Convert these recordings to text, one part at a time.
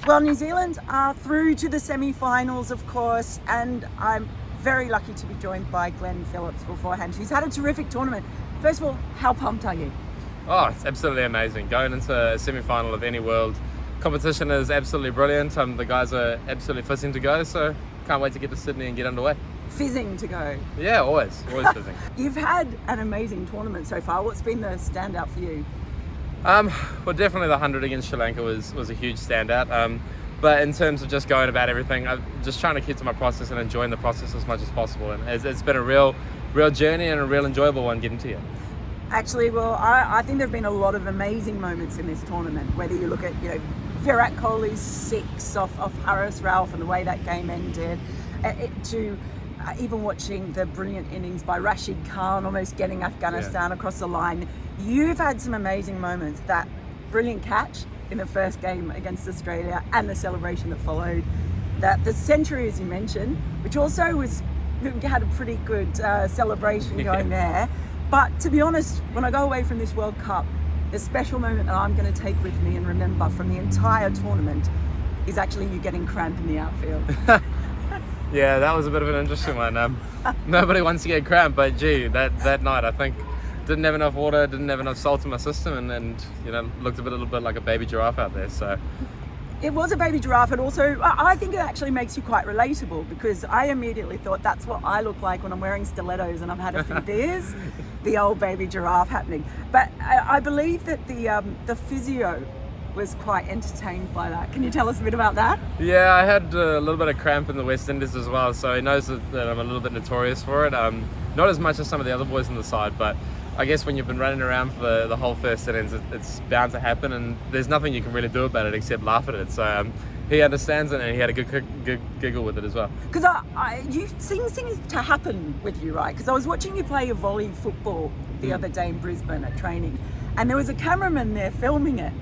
Well, New Zealand are through to the semi-finals, of course, and I'm very lucky to be joined by Phillips beforehand. She's had a terrific tournament. First of all, how pumped are you? Oh, it's absolutely amazing. Going into a semi-final of any world competition is absolutely brilliant. The guys are absolutely fizzing to go, so can't wait to get to Sydney and get underway. Fizzing to go. Yeah, always fizzing. You've had an amazing tournament so far. What's been the standout for you? Well, definitely the 100 against Sri Lanka was a huge standout. But in terms of just going about everything, I'm just trying to keep to my process and enjoying the process as much as possible. And it's been a real journey and a real enjoyable one getting to you. Actually, well, I think there have been a lot of amazing moments in this tournament, whether you look at, Virat Kohli's 6 off Harris Ralph and the way that game ended, to even watching the brilliant innings by Rashid Khan, almost getting Afghanistan across the line. You've had some amazing moments. That brilliant catch in the first game against Australia and the celebration that followed. The century, as you mentioned, which also had a pretty good celebration going there. But to be honest, when I go away from this World Cup, the special moment that I'm going to take with me and remember from the entire tournament is actually you getting cramp in the outfield. Yeah, that was a bit of an interesting one. Nobody wants to get cramp, but gee, that night I think didn't have enough water, didn't have enough salt in my system, and looked a little bit like a baby giraffe out there. So it was a baby giraffe, and also I think it actually makes you quite relatable, because I immediately thought that's what I look like when I'm wearing stilettos and I've had a few beers. The old baby giraffe happening. But I believe that the physio was quite entertained by that. Can you tell us a bit about that? Yeah, I had a little bit of cramp in the West Indies as well, so he knows that I'm a little bit notorious for it. Not as much as some of the other boys on the side, but I guess when you've been running around for the whole first innings, it's bound to happen, and there's nothing you can really do about it except laugh at it. So he understands it, and he had a good giggle with it as well. Because you've seen things to happen with you, right? Because I was watching you play your volley football the other day in Brisbane at training, and there was a cameraman there filming it.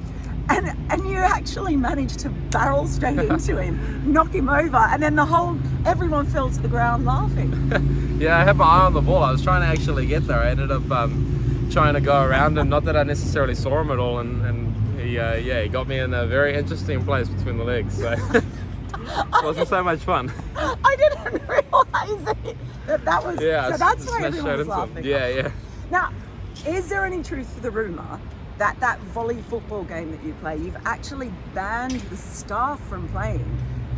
And you actually managed to barrel straight into him, knock him over, and then everyone fell to the ground laughing. Yeah, I had my eye on the ball. I was trying to actually get there. I ended up trying to go around him. Not that I necessarily saw him at all, and he got me in a very interesting place between the legs. So it wasn't so much fun. I didn't realise that was. Yeah, so that's why everyone was laughing. Yeah. Now, is there any truth to the rumour that volley football game that you play, you've actually banned the staff from playing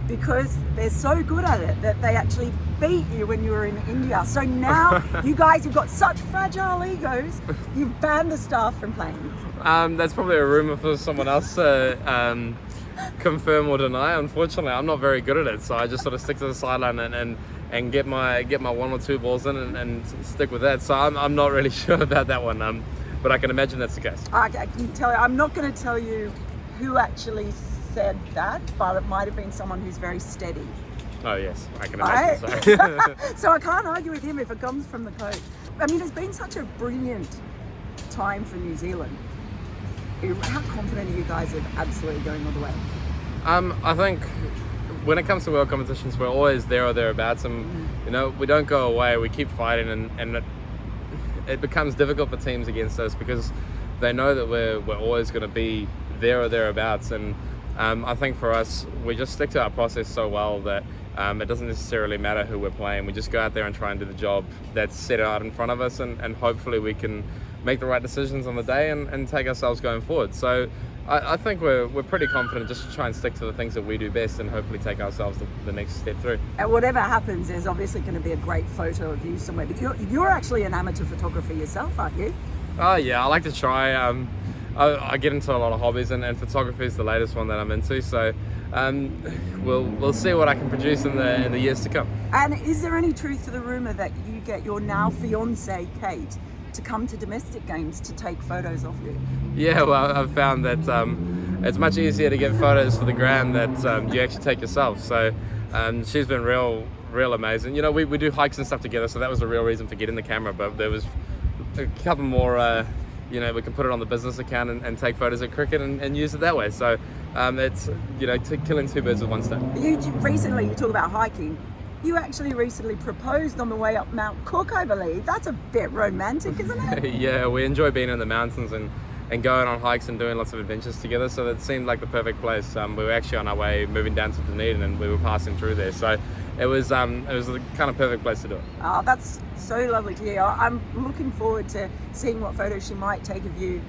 because they're so good at it that they actually beat you when you were in India? So now you guys have got such fragile egos, you've banned the staff from playing. That's probably a rumour for someone else to confirm or deny. Unfortunately, I'm not very good at it, so I just sort of stick to the sideline and get my 1 or 2 balls in and stick with that. So I'm not really sure about that one. But I can imagine that's the case. I can tell you, I'm not going to tell you who actually said that, but it might have been someone who's very steady. Oh yes, I can imagine. Right? So I can't argue with him if it comes from the coach. I mean, it's been such a brilliant time for New Zealand. How confident are you guys of absolutely going all the way? I think when it comes to world competitions, we're always there or thereabouts, and we don't go away. We keep fighting, and it becomes difficult for teams against us because they know that we're always going to be there or thereabouts. And I think for us, we just stick to our process so well that it doesn't necessarily matter who we're playing. We just go out there and try and do the job that's set out in front of us, and hopefully we can make the right decisions on the day and take ourselves going forward. So I think we're pretty confident just to try and stick to the things that we do best and hopefully take ourselves the next step through. And whatever happens, there's obviously going to be a great photo of you somewhere. But you're actually an amateur photographer yourself, aren't you? Oh yeah, I like to try. I get into a lot of hobbies, and photography is the latest one that I'm into. So we'll see what I can produce in the years to come. And is there any truth to the rumour that you get your now fiancée Kate to come to domestic games to take photos of you? Yeah, well, I've found that it's much easier to get photos for the gram that you actually take yourself. So she's been real amazing. We do hikes and stuff together, so that was the real reason for getting the camera. But there was a couple more. We can put it on the business account and take photos at cricket and use it that way. So it's killing 2 birds with 1 stone. You talk about hiking. You actually recently proposed on the way up Mount Cook, I believe. That's a bit romantic, isn't it? Yeah, we enjoy being in the mountains and and going on hikes and doing lots of adventures together. So that seemed like the perfect place. We were actually on our way moving down to Dunedin, and we were passing through there. So it was the kind of perfect place to do it. Oh, that's so lovely to hear. I'm looking forward to seeing what photos she might take of you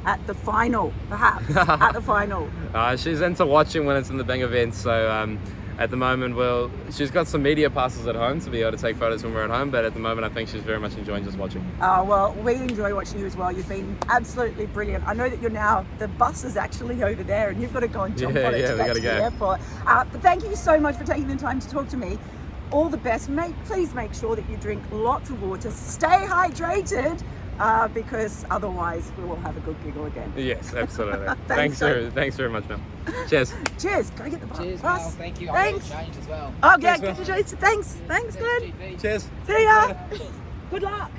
at the final, perhaps. At the final. She's into watching when it's in the big events. So at the moment, she's got some media passes at home to be able to take photos when we're at home. But at the moment, I think she's very much enjoying just watching. Oh, well, we enjoy watching you as well. You've been absolutely brilliant. I know that the bus is actually over there and you've got to go and jump on it to get to the airport. But thank you so much for taking the time to talk to me. All the best. Please make sure that you drink lots of water. Stay hydrated. Because otherwise we will have a good giggle again. Yes, absolutely. Thanks very much, Mel. Cheers. Cheers. Go get the bus. Cheers, Mel. Thank you. Thanks. I'll get changed as well. Oh, yeah, Thanks, get the change. Thanks, Glenn. Cheers. See ya. Good luck.